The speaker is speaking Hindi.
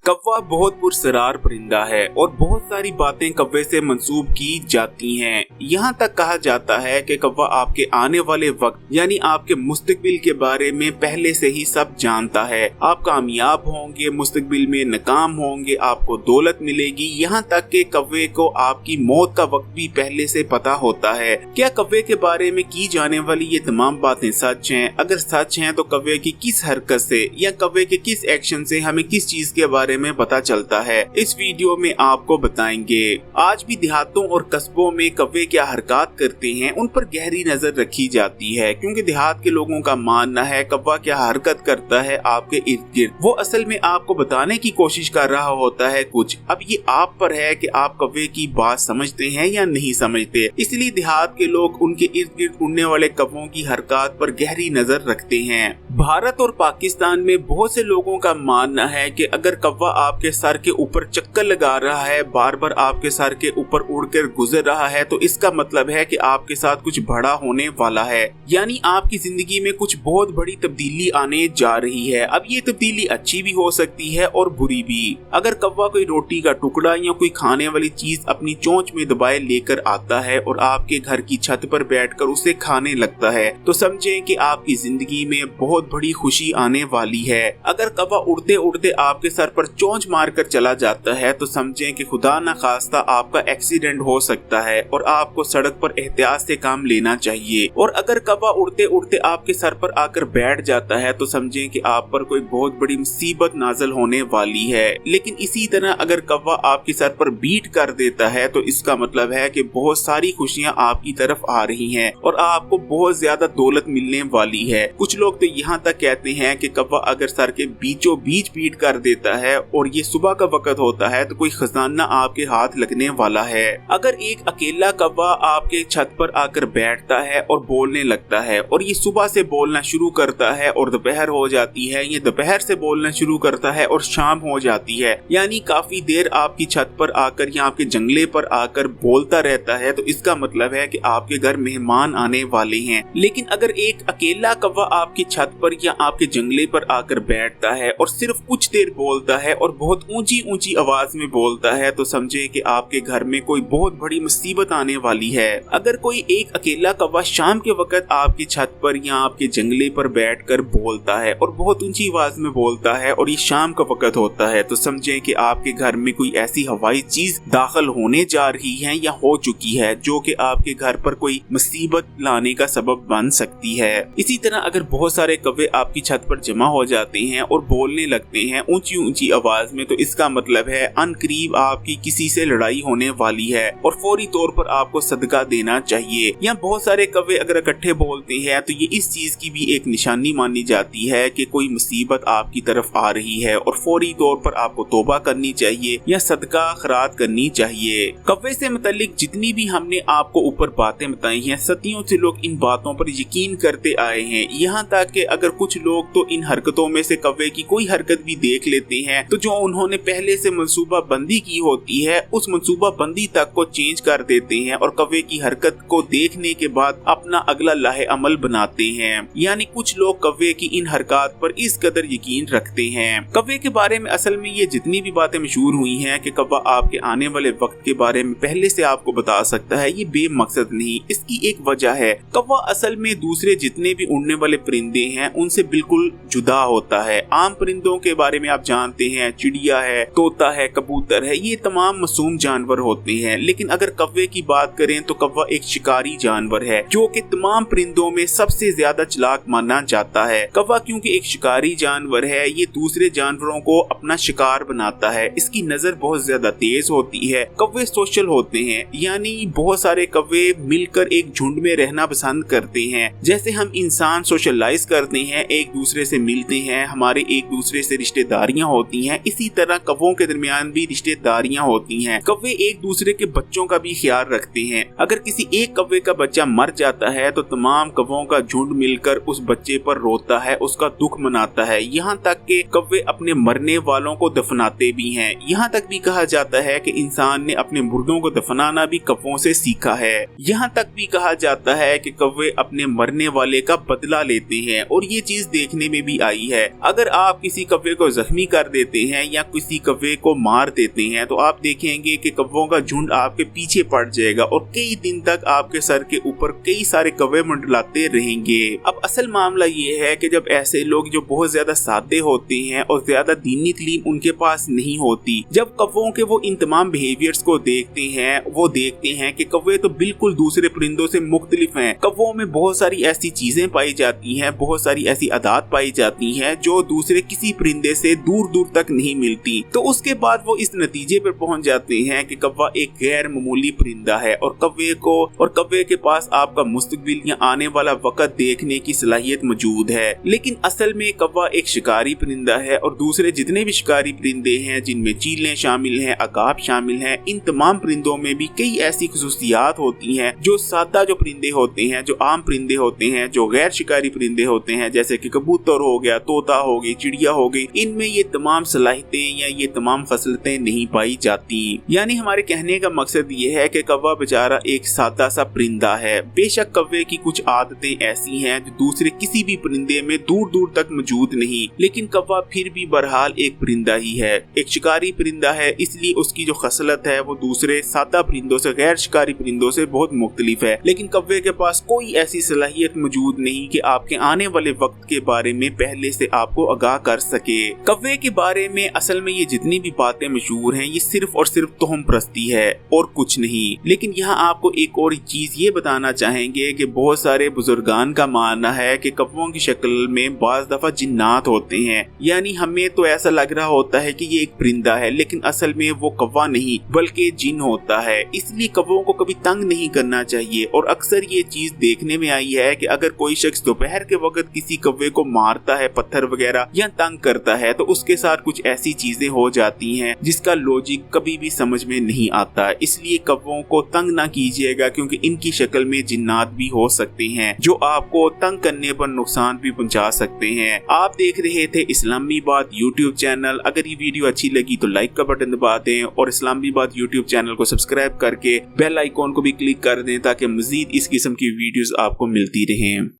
कौवा बहुत पुरस्कार परिंदा है और बहुत सारी बातें कौवे से मंसूब की जाती हैं। यहाँ तक कहा जाता है कि कौवा आपके आने वाले वक्त यानी आपके मुस्तकबिल के बारे में पहले से ही सब जानता है। आप कामयाब होंगे, मुस्तकबिल में नाकाम होंगे, आपको दौलत मिलेगी, यहाँ तक कि कौवे को आपकी मौत का वक्त भी पहले से पता होता है। क्या कौवे के बारे में की जाने वाली ये तमाम बातें सच हैं? अगर सच हैं तो कौवे की किस हरकत से या कौवे के किस एक्शन से हमें किस चीज के बारे में पता चलता है, इस वीडियो में आपको बताएंगे। आज भी देहातों और कस्बों में कौवे क्या हरकत करते हैं उन पर गहरी नजर रखी जाती है, क्योंकि देहात के लोगों का मानना है कौवा क्या हरकत करता है आपके इर्द गिर्द, वो असल में आपको बताने की कोशिश कर रहा होता है कुछ। अब ये आप पर है कि आप कौवे की बात समझते हैं या नहीं समझते। इसलिए देहात के लोग उनके इर्द गिर्द उड़ने वाले कौवों की हरकत पर गहरी नजर रखते हैं। भारत और पाकिस्तान में बहुत से लोगों का मानना है कि अगर कौवा आपके सर के ऊपर चक्कर लगा रहा है, बार बार आपके सर के ऊपर उड़कर गुजर रहा है, तो इसका मतलब है कि आपके साथ कुछ बड़ा होने वाला है, यानी आपकी जिंदगी में कुछ बहुत बड़ी तब्दीली आने जा रही है। अब ये तब्दीली अच्छी भी हो सकती है और बुरी भी। अगर कौवा कोई रोटी का टुकड़ा या कोई खाने वाली चीज अपनी चोंच में दबाए लेकर आता है और आपके घर की छत पर बैठकर उसे खाने लगता है, तो समझें कि आपकी जिंदगी में बहुत बड़ी खुशी आने वाली है। अगर कौवा उड़ते उड़ते आपके सर पर चोंच मारकर चला जाता है तो समझें कि खुदा न खास्ता आपका एक्सीडेंट हो सकता है और आपको सड़क पर एहतियात से काम लेना चाहिए। और अगर कौवा उड़ते उड़ते आपके सर पर आकर बैठ जाता है तो समझें कि आप पर कोई बहुत बड़ी मुसीबत नाज़िल होने वाली है। लेकिन इसी तरह अगर कौवा आपके सर पर बीट कर देता है तो इसका मतलब है कि बहुत सारी खुशियां आपकी तरफ आ रही हैं और आपको बहुत ज्यादा दौलत मिलने वाली है। कुछ लोग तो यहाँ तक कहते हैं कि कौवा अगर सर के बीचों बीच बीट कर देता है और ये सुबह का वक्त होता है तो कोई खजाना आपके हाथ लगने वाला है। अगर एक अकेला कौवा आपके छत पर आकर बैठता है और बोलने लगता है और ये सुबह से बोलना शुरू करता है और दोपहर हो जाती है, ये दोपहर से बोलना शुरू करता है और शाम हो जाती है, यानी काफी देर आपकी छत पर आकर या आपके जंगले पर आकर बोलता रहता है, तो इसका मतलब है कि आपके घर मेहमान आने वाले हैं। लेकिन अगर एक अकेला कौवा आपकी छत पर या आपके जंगले पर आकर बैठता है और सिर्फ कुछ देर बोलता है और बहुत ऊंची ऊंची आवाज में बोलता है तो समझे कि आपके घर में कोई बहुत बड़ी मुसीबत आने वाली है। अगर कोई एक अकेला कौवा शाम के वक्त आपकी छत पर या आपके जंगले पर बैठकर बोलता है और बहुत ऊंची आवाज में बोलता है और ये शाम का वक्त होता है तो समझे कि आपके घर में कोई ऐसी हवाई चीज दाखिल होने जा रही है या हो चुकी है जो कि आपके घर पर कोई मुसीबत लाने का सबब बन सकती है। इसी तरह अगर बहुत सारे कौवे आपकी छत पर जमा हो जाते हैं और बोलने लगते हैं ऊंची ऊंची आवाज में, तो इसका मतलब है अनकरीब आपकी किसी से लड़ाई होने वाली है और फौरी तौर पर आपको सदका देना चाहिए। या बहुत सारे कौवे अगर इकट्ठे बोलते हैं तो ये इस चीज की भी एक निशानी मानी जाती है कि कोई मुसीबत आपकी तरफ आ रही है और फौरी तौर पर आपको तौबा करनी चाहिए या सदका खैरात करनी चाहिए। कौवे से मुतालिक जितनी भी हमने आपको ऊपर बातें बताई हैं, सदियों से लोग इन बातों पर यकीन करते आए हैं। यहाँ तक कि अगर कुछ लोग तो इन हरकतों में से कौवे की कोई हरकत भी देख लेते हैं तो जो उन्होंने पहले से मंसूबा बंदी की होती है उस मंसूबा बंदी तक को चेंज कर देते हैं और कौवे की हरकत को देखने के बाद अपना अगला लाहे अमल बनाते हैं। यानी कुछ लोग कौवे की इन हरकत पर इस कदर यकीन रखते हैं। कौवे के बारे में असल में ये जितनी भी बातें मशहूर हुई हैं कि कौवा आपके आने वाले वक्त के बारे में पहले से आपको बता सकता है, ये बेमकसद नहीं। इसकी एक वजह है, कौवा असल में दूसरे जितने भी उड़ने वाले परिंदे हैं उनसे बिल्कुल जुदा होता है। आम परिंदों के बारे में आप जानते हैं, चिड़िया है, तोता है, कबूतर है, ये तमाम मासूम जानवर होते हैं। लेकिन अगर कौवे की बात करें तो कौवा एक शिकारी जानवर है जो कि तमाम परिंदों में सबसे ज्यादा चालाक माना जाता है। कौवा क्योंकि एक शिकारी जानवर है, ये दूसरे जानवरों को अपना शिकार बनाता है। इसकी नजर बहुत ज्यादा तेज होती है। कौवे सोशल होते हैं, यानी बहुत सारे कौवे मिलकर एक झुंड में रहना पसंद करते हैं। जैसे हम इंसान सोशलाइज करते हैं, एक दूसरे से मिलते हैं, हमारे एक दूसरे से रिश्तेदारियां होती हैं, इसी तरह कौवों के दरमियान भी रिश्तेदारियां होती हैं। कौवे एक दूसरे के बच्चों का भी ख्याल रखते हैं। अगर किसी एक कौवे का बच्चा मर जाता है तो तमाम कौवों का झुंड मिलकर उस बच्चे पर रोता है, उसका दुख मनाता है। यहाँ तक कि कौवे अपने मरने वालों को दफनाते भी हैं। यहाँ तक भी कहा जाता है कि इंसान ने अपने मुर्दों को दफनाना भी कौवों से सीखा है। यहाँ तक भी कहा जाता है कि कौवे अपने मरने वाले का बदला लेते हैं और ये चीज देखने में भी आई है। अगर आप किसी कौवे को जख्मी कर देते देते हैं या किसी कौवे को मार देते हैं तो आप देखेंगे कि कौवों का झुंड आपके पीछे पड़ जाएगा और कई दिन तक आपके सर के ऊपर कई सारे कौवे मंडलाते रहेंगे। अब असल मामला ये है कि जब ऐसे लोग जो बहुत ज्यादा सादे होते हैं और ज्यादा दीनी तालीम उनके पास नहीं होती, जब कौवों के वो इन तमाम बिहेवियर्स को देखते हैं, वो देखते हैं कि कौवे तो बिल्कुल दूसरे परिंदों से मुख्तलिफ हैं, कौवों में बहुत सारी ऐसी चीजें पाई जाती हैं, बहुत सारी ऐसी आदत पाई जाती हैं जो दूसरे किसी परिंदे से दूर दूर तक नहीं मिलती, तो उसके बाद वो इस नतीजे पर पहुंच जाते हैं कि कौवा एक गैर मामूली परिंदा है और कौवे के पास आपका मुस्तकबिल या आने वाला वक्त देखने की सलाहियत मौजूद है। लेकिन असल में कौवा एक शिकारी परिंदा है और दूसरे जितने भी शिकारी परिंदे हैं जिनमें चीलें शामिल हैं, अकाब शामिल हैं, इन तमाम परिंदों में भी कई ऐसी खुसूसियात होती हैं जो सादा जो परिंदे होते हैं, जो आम परिंदे होते हैं, जो गैर शिकारी परिंदे होते हैं, जैसे कि कबूतर हो गया, तोता हो गई, चिड़िया हो गई, इनमें ये तमाम सलाहियतें या ये तमाम फसलतें नहीं पाई जाती। यानी हमारे कहने का मकसद ये है कि कौवा बेचारा एक सादा सा परिंदा है। बेशक कौवे की कुछ आदतें ऐसी हैं जो दूसरे किसी भी परिंदे में दूर दूर तक मौजूद नहीं, लेकिन कौवा फिर भी बहरहाल एक परिंदा ही है, एक शिकारी परिंदा है, इसलिए उसकी जो खसलत है वो दूसरे सादा परिंदों से, गैर शिकारी परिंदों से बहुत मुख्तलिफ है। लेकिन कौवे के पास कोई ऐसी सलाहियत मौजूद नहीं कि आपके आने वाले वक्त के बारे में पहले से आपको आगाह कर सके। कौवे के बारे में असल में ये जितनी भी बातें मशहूर हैं ये सिर्फ और सिर्फ तोहम परस्ती है और कुछ नहीं। लेकिन यहाँ आपको एक और चीज ये बताना चाहेंगे कि बहुत सारे बुजुर्गान का मानना है कि कौवों की शक्ल में बाज दफा जिन्नात होते हैं, यानी हमें तो ऐसा लग रहा होता है कि ये एक परिंदा है लेकिन असल में वो कौवा नहीं बल्कि जिन होता है। इसलिए कौवों को कभी तंग नहीं करना चाहिए और अक्सर ये चीज देखने में आई है कि अगर कोई शख्स दोपहर के वक्त किसी कौवे को मारता है, पत्थर वगैरह या तंग करता है, तो उसके साथ कुछ ऐसी चीजें हो जाती हैं जिसका लॉजिक कभी भी समझ में नहीं आता। इसलिए कौवों को तंग ना कीजिएगा क्योंकि इनकी शक्ल में जिन्नात भी हो सकते हैं जो आपको तंग करने पर नुकसान भी पहुंचा सकते हैं। आप देख रहे थे इस्लामी बात यूट्यूब चैनल। अगर ये वीडियो अच्छी लगी तो लाइक का बटन दबा दें और इस्लामी बात यूट्यूब चैनल को सब्सक्राइब करके बेल आइकॉन को भी क्लिक कर दें ताकि मजीद इस किस्म की वीडियोस आपको मिलती रहें।